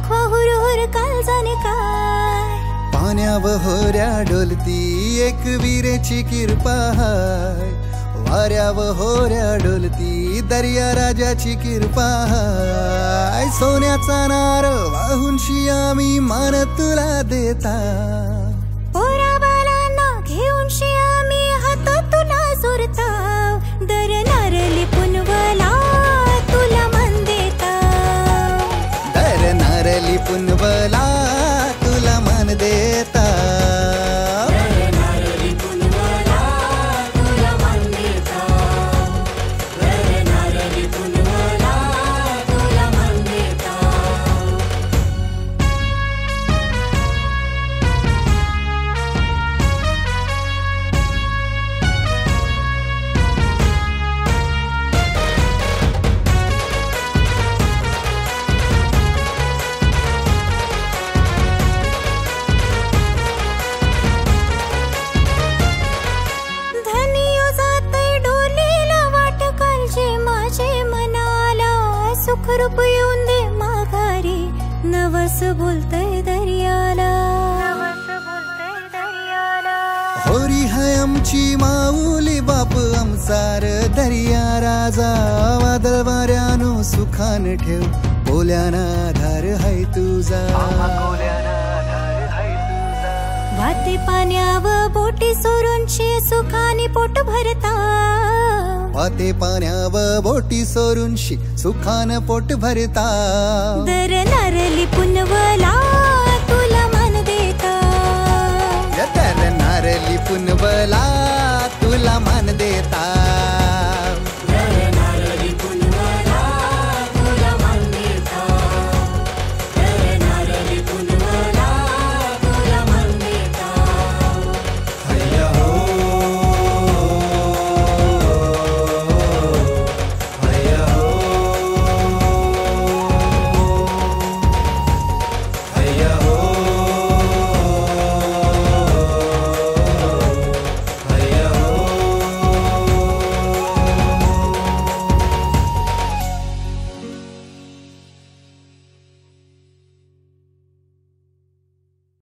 दाखवा हुरहुर काळजाने काय. पाण्यावर होऱ्या डोलती एक विरेची किरपा हाय. वाऱ्यावर होऱ्या डोलती दर्या राजाची किरपा हाय. सोन्याचा नार वाहून शियामी मान तुला देता. पोरा बालांना घेऊन शियामी हात तुला जोरताव. दर नारली पुनवला तुला मन देता. दर नारली पुनवला तुला मन देता. रूप येऊन दे माघारी नवस बोलतय दर्याला. होरी है आमची माऊली बाप आमचार दर्या राजा. वादळ वाऱ्यानो सुखान ठेव बोल्याना आधार है तुझा. वाते पाण्यावर बोटी सोरूनशी सुखाने पोट भरता. वाते पाण्यावर बोटी सोरूनशी सुखान पोट भरता. दर नारली